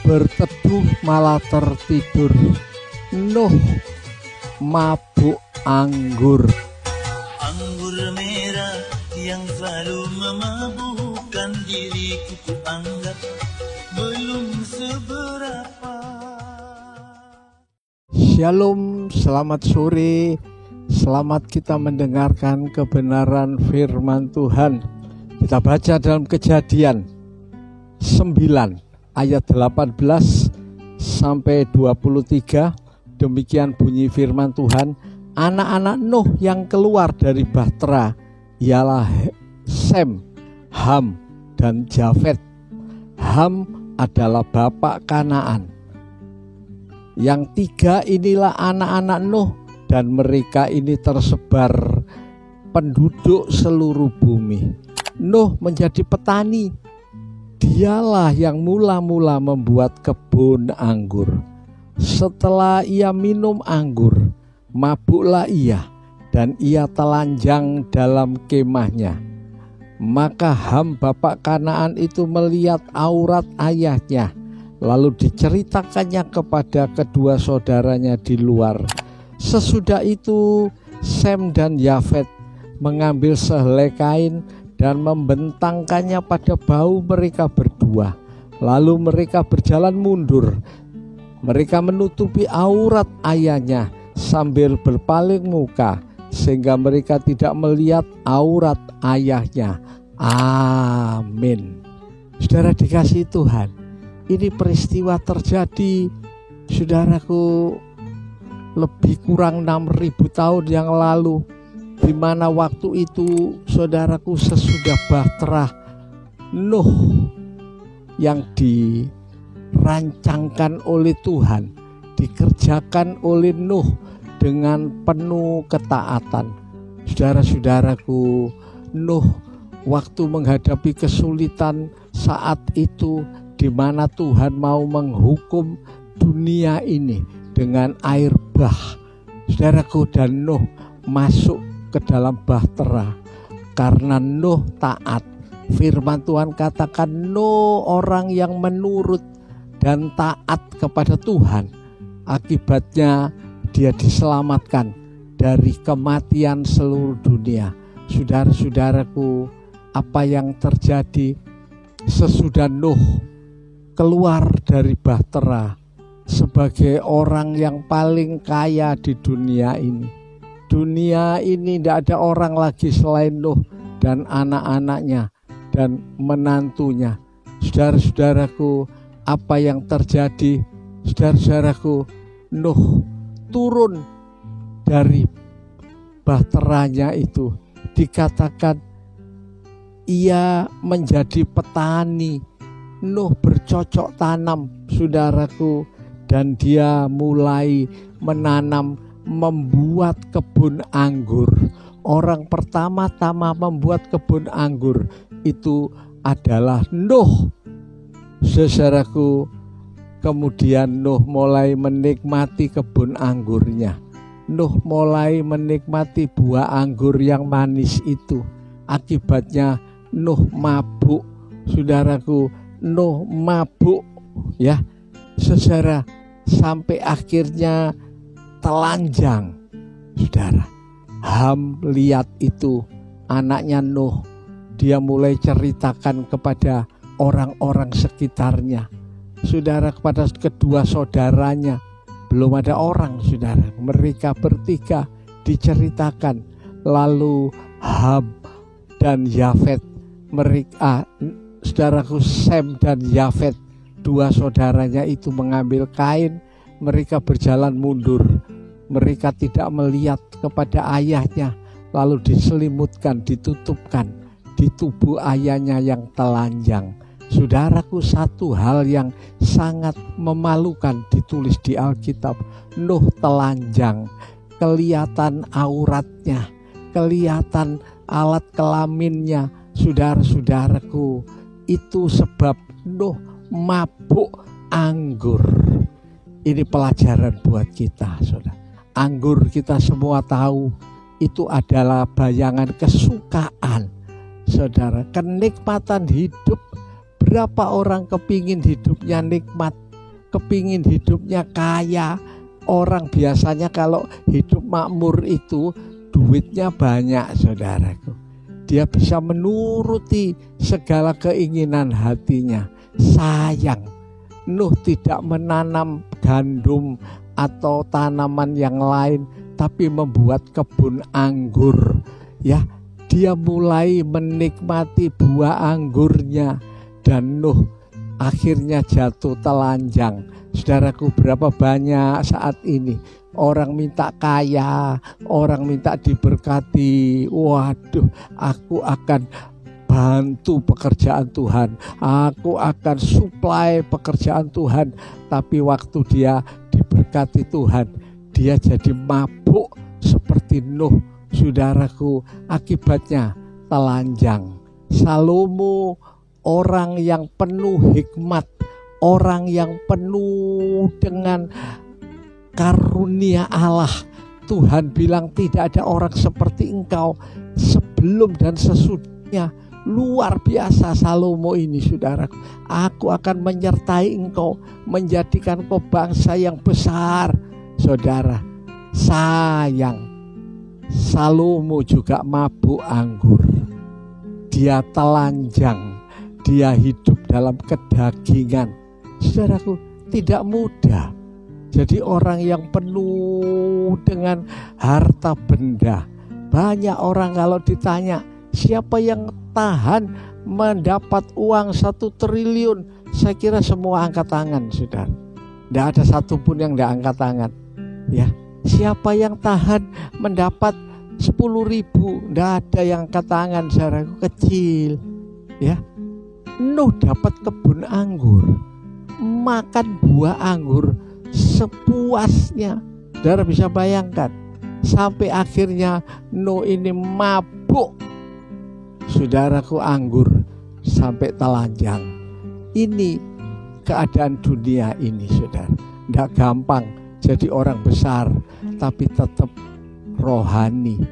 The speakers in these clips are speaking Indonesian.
berteduh malah tertidur. Nuh mabuk anggur. Anggur merah yang selalu memabukkan diriku, ku anggap belum seberapa. Shalom, selamat sore. Selamat kita mendengarkan kebenaran firman Tuhan. Kita baca dalam Kejadian 9 ayat 18 sampai 23. Demikian bunyi firman Tuhan. Anak-anak Nuh yang keluar dari bahtera ialah Sem, Ham, dan Jafet. Ham adalah bapak Kanaan. Yang tiga inilah anak-anak Nuh, dan mereka ini tersebar penduduk seluruh bumi. Nuh menjadi petani. Dialah yang mula-mula membuat kebun anggur. Setelah ia minum anggur, mabuklah ia, dan ia telanjang dalam kemahnya. Maka Ham bapak Kanaan itu melihat aurat ayahnya, lalu diceritakannya kepada kedua saudaranya di luar. Sesudah itu Sem dan Yafet mengambil sehelai kain dan membentangkannya pada bahu mereka berdua. Lalu mereka berjalan mundur. Mereka menutupi aurat ayahnya sambil berpaling muka, sehingga mereka tidak melihat aurat ayahnya. Amin. Saudara dikasihi Tuhan, ini peristiwa terjadi, saudaraku, lebih kurang 6.000 tahun yang lalu, di mana waktu itu, saudaraku, sesudah bahtera Nuh yang dirancangkan oleh Tuhan, dikerjakan oleh Nuh dengan penuh ketaatan. Saudara-saudaraku, Nuh waktu menghadapi kesulitan saat itu, di mana Tuhan mau menghukum dunia ini dengan air bah. Saudaraku, dan Nuh masuk ke dalam bahtera karena Nuh taat. Firman Tuhan katakan Nuh orang yang menurut dan taat kepada Tuhan. Akibatnya dia diselamatkan dari kematian seluruh dunia. Saudara-saudaraku, apa yang terjadi sesudah Nuh keluar dari bahtera sebagai orang yang paling kaya di dunia ini. Dunia ini tidak ada orang lagi selain Nuh dan anak-anaknya dan menantunya. Saudara-saudaraku, apa yang terjadi? Saudara-saudaraku, Nuh turun dari bahteranya itu. Dikatakan ia menjadi petani. Nuh bercocok tanam, saudaraku, dan dia mulai menanam, membuat kebun anggur. Orang pertama-tama membuat kebun anggur itu adalah Nuh. Saudaraku, kemudian Nuh mulai menikmati kebun anggurnya. Nuh mulai menikmati buah anggur yang manis itu. Akibatnya Nuh mabuk. Saudaraku, Nuh mabuk, ya saudara, sampai akhirnya telanjang. Saudara, Ham lihat itu anaknya Nuh. Dia mulai ceritakan kepada orang-orang sekitarnya. Saudara, kepada kedua saudaranya. Belum ada orang, saudara. Mereka bertiga diceritakan. Lalu Ham dan Yafet, mereka, saudaraku, Sem dan Yafet, dua saudaranya itu mengambil kain. Mereka berjalan mundur. Mereka tidak melihat kepada ayahnya. Lalu diselimutkan, ditutupkan di tubuh ayahnya yang telanjang. Saudaraku, satu hal yang sangat memalukan ditulis di Alkitab. Nuh telanjang, kelihatan auratnya, kelihatan alat kelaminnya. Saudara-saudaraku, itu sebab Nuh mabuk anggur. Ini pelajaran buat kita, saudara. Anggur kita semua tahu itu adalah bayangan kesukaan, saudara, kenikmatan hidup. Berapa orang kepingin hidupnya nikmat, kepingin hidupnya kaya. Orang biasanya kalau hidup makmur itu duitnya banyak, saudaraku. Dia bisa menuruti segala keinginan hatinya. Sayang, Nuh tidak menanam gandum atau tanaman yang lain, tapi membuat kebun anggur. Ya, dia mulai menikmati buah anggurnya, dan Nuh akhirnya jatuh telanjang. Saudaraku, berapa banyak saat ini orang minta kaya, orang minta diberkati. Waduh, aku akan bantu pekerjaan Tuhan, aku akan supply pekerjaan Tuhan. Tapi waktu dia diberkati Tuhan, dia jadi mabuk seperti Nuh. Saudaraku, akibatnya telanjang. Salomo orang yang penuh hikmat, orang yang penuh dengan karunia Allah. Tuhan bilang tidak ada orang seperti engkau sebelum dan sesudahnya. Luar biasa Salomo ini, saudaraku. Aku akan menyertai engkau, menjadikan kau bangsa yang besar. Saudara, sayang, Salomo juga mabuk anggur. Dia telanjang, dia hidup dalam kedagingan. Saudaraku, tidak mudah jadi orang yang penuh dengan harta benda. Banyak orang kalau ditanya, siapa yang tahan mendapat uang 1 triliun? Saya kira semua angkat tangan, saudara. Tidak ada satupun yang tidak angkat tangan. Ya, siapa yang tahan mendapat 10.000? Tidak ada yang angkat tangan, saudaraku, kecil. Ya, Nuh dapat kebun anggur, makan buah anggur sepuasnya. Saudara bisa bayangkan, sampai akhirnya Nuh ini mabuk, saudaraku, anggur sampai telanjang. Ini keadaan dunia ini, saudara. Tidak gampang jadi orang besar, tapi tetap rohani.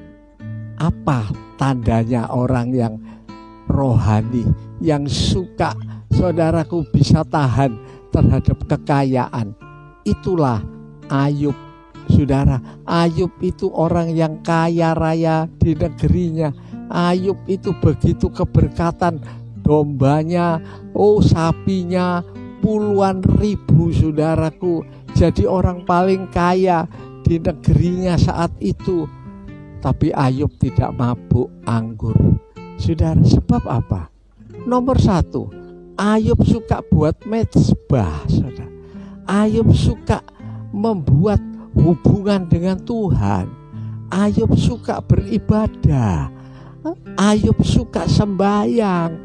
Apa tandanya orang yang rohani, yang suka, saudaraku, bisa tahan terhadap kekayaan? Itulah Ayub, saudara. Ayub itu orang yang kaya raya di negerinya. Ayub itu begitu keberkatan, dombanya, sapinya puluhan ribu, saudaraku. Jadi orang paling kaya di negerinya saat itu. Tapi Ayub tidak mabuk anggur, saudara. Sebab apa? Nomor 1, Ayub suka buat mezbah, saudara. Ayub suka membuat hubungan dengan Tuhan. Ayub suka beribadah. Ayub suka sembahyang.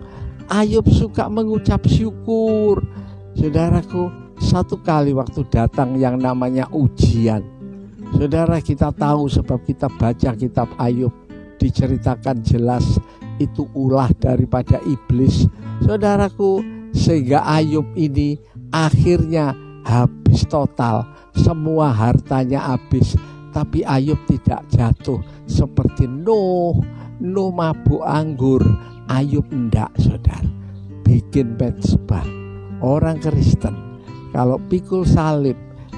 Ayub suka mengucap syukur. Saudaraku, satu kali waktu datang yang namanya ujian, saudara, kita tahu sebab kita baca kitab Ayub, diceritakan jelas itu ulah daripada iblis, saudaraku. Sehingga Ayub ini akhirnya habis total, semua hartanya habis. Tapi Ayub tidak jatuh seperti Nuh. Nuh mabuk anggur, Ayub enggak, saudara. Bikin mezbah. Orang Kristen kalau pikul salib,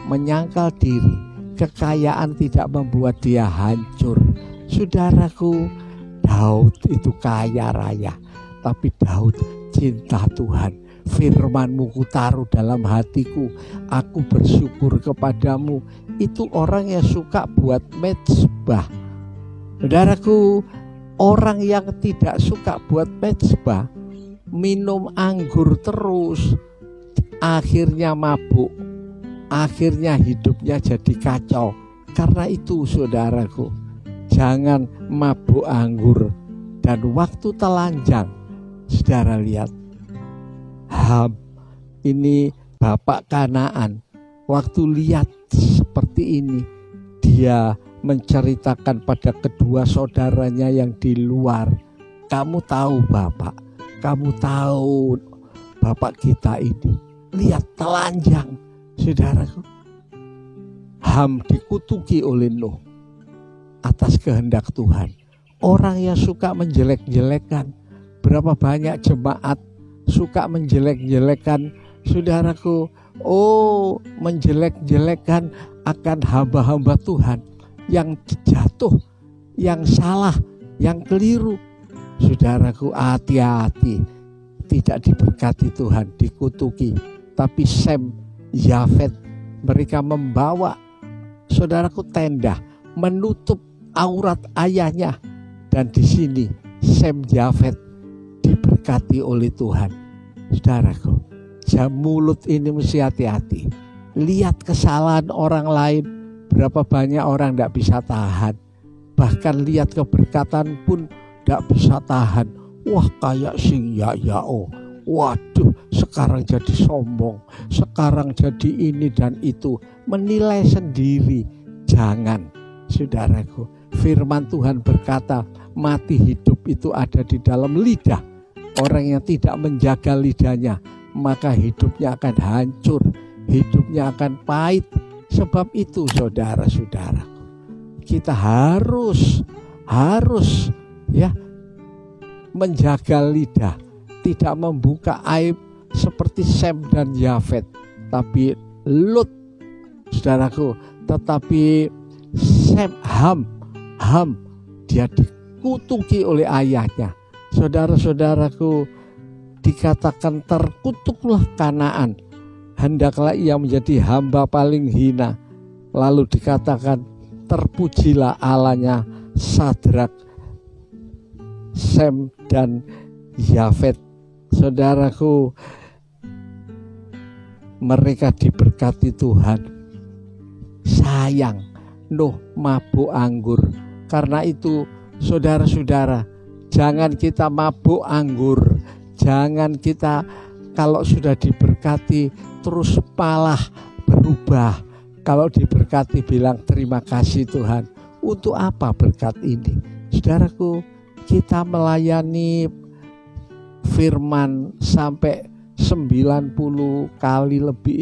menyangkal diri, kekayaan tidak membuat dia hancur. Saudaraku, Daud itu kaya raya, tapi Daud cinta Tuhan. Firman-Mu kutaruh dalam hatiku, aku bersyukur kepadamu. Itu orang yang suka buat mezbah. Saudaraku, orang yang tidak suka buat mezbah, minum anggur terus, akhirnya mabuk, akhirnya hidupnya jadi kacau. Karena itu, saudaraku, jangan mabuk anggur. Dan waktu telanjang, saudara lihat, Ham ini bapak Kanaan, waktu lihat seperti ini, dia menceritakan pada kedua saudaranya yang di luar, kamu tahu bapak, kamu tahu bapak kita ini, lihat telanjang. Saudaraku, Ham dikutuki oleh Nuh atas kehendak Tuhan. Orang yang suka menjelek-jelekan, berapa banyak jemaat suka menjelek-jelekan saudaraku, menjelek-jelekkan akan hamba-hamba Tuhan yang jatuh, yang salah, yang keliru. Saudaraku, hati-hati, tidak diberkati Tuhan, dikutuki. Tapi Sem, Yafet, mereka membawa, saudaraku, tenda menutup aurat ayahnya. Dan di sini Sem, Yafet diberkati oleh Tuhan. Saudaraku, mulut ini mesti hati-hati. Lihat kesalahan orang lain, berapa banyak orang tidak bisa tahan. Bahkan lihat keberkatan pun tidak bisa tahan. Wah, kayak si Yayao, waduh, sekarang jadi sombong, sekarang jadi ini dan itu, menilai sendiri. Jangan, saudaraku. Firman Tuhan berkata, mati hidup itu ada di dalam lidah. Orang yang tidak menjaga lidahnya, maka hidupnya akan hancur, hidupnya akan pahit. Sebab itu, saudara-saudara, kita harus ya menjaga lidah, tidak membuka aib seperti Sem dan Yafet. Tapi Lut, saudaraku, tetapi Ham dia dikutuki oleh ayahnya. Saudara-saudaraku, dikatakan terkutuklah Kanaan, hendaklah ia menjadi hamba paling hina. Lalu dikatakan terpujilah Allahnya Sadrak, Sem dan Yafet. Saudaraku, mereka diberkati Tuhan. Sayang, Nuh mabuk anggur. Karena itu, saudara-saudara, jangan kita mabuk anggur. Jangan kita kalau sudah diberkati terus malah berubah. Kalau diberkati bilang terima kasih Tuhan. Untuk apa berkat ini? Saudaraku, kita melayani firman sampai 90 kali lebih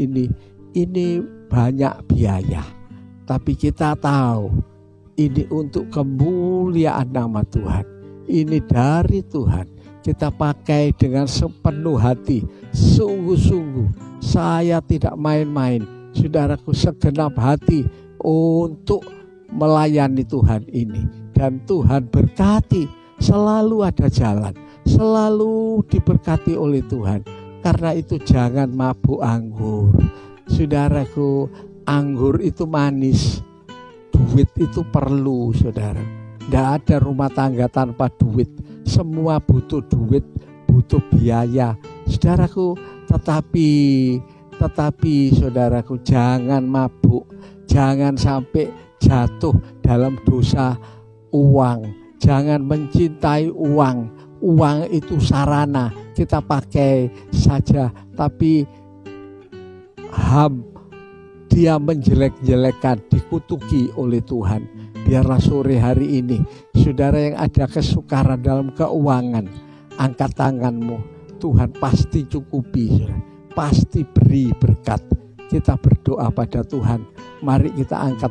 ini banyak biaya. Tapi kita tahu ini untuk kemuliaan nama Tuhan. Ini dari Tuhan. Kita pakai dengan sepenuh hati. Sungguh-sungguh, saya tidak main-main. Saudaraku, segenap hati untuk melayani Tuhan ini. Dan Tuhan berkati, selalu ada jalan, selalu diberkati oleh Tuhan. Karena itu jangan mabuk anggur. Saudaraku, anggur itu manis, duit itu perlu, saudara. Tidak ada rumah tangga tanpa duit. Semua butuh duit, butuh biaya, saudaraku. Tetapi saudaraku, jangan mabuk, jangan sampai jatuh dalam dosa uang, jangan mencintai uang. Uang itu sarana, kita pakai saja. Tapi Ham, dia menjelek-jelekan, dikutuki oleh Tuhan. Biarlah sore hari ini, saudara yang ada kesukaran dalam keuangan, angkat tanganmu. Tuhan pasti cukupi, pasti beri berkat. Kita berdoa pada Tuhan. Mari kita angkat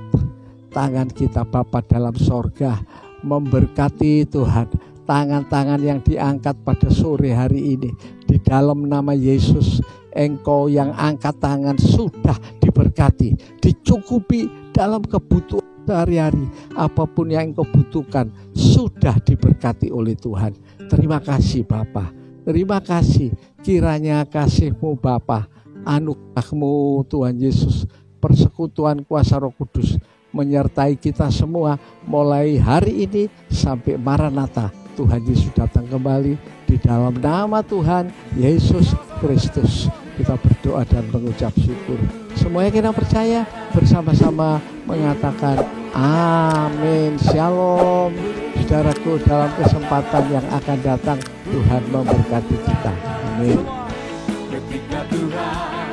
tangan kita, Bapa dalam sorga, memberkati Tuhan. Tangan-tangan yang diangkat pada sore hari ini, di dalam nama Yesus, Engkau yang angkat tangan sudah diberkati, dicukupi dalam kebutuhan sehari-hari. Apapun yang Engkau butuhkan sudah diberkati oleh Tuhan. Terima kasih Bapa, terima kasih. Kiranya kasih-Mu Bapa, anugerah-Mu Tuhan Yesus, persekutuan kuasa Roh Kudus menyertai kita semua mulai hari ini sampai Maranatha. Tuhan Yesus datang kembali. Di dalam nama Tuhan Yesus Kristus kita berdoa dan mengucap syukur. Semuanya kita percaya, bersama-sama mengatakan amin. Shalom. Saudaraku, dalam kesempatan yang akan datang Tuhan memberkati kita. Amin. Ketika Tuhan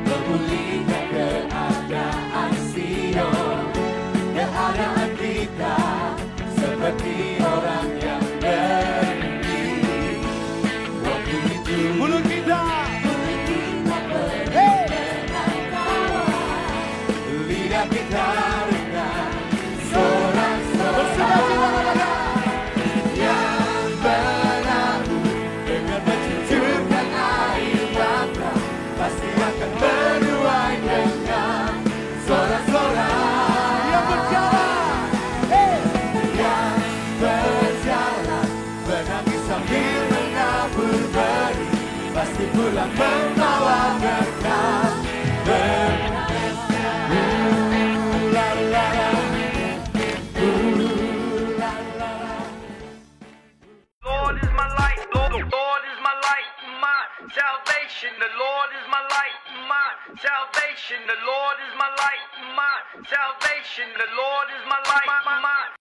memulihkan keadaan Sion, keadaan kita seperti orang yang bermimpi. Waktu itu mulut kita lidah kita rendah, sorak-sorai bersama-sama yang benar dengan mencucurkan pulang membawa berkat. Lord is my light, Lord is my light, my salvation. The Lord is my light, my salvation. The Lord is my light, my salvation. The Lord is my light, my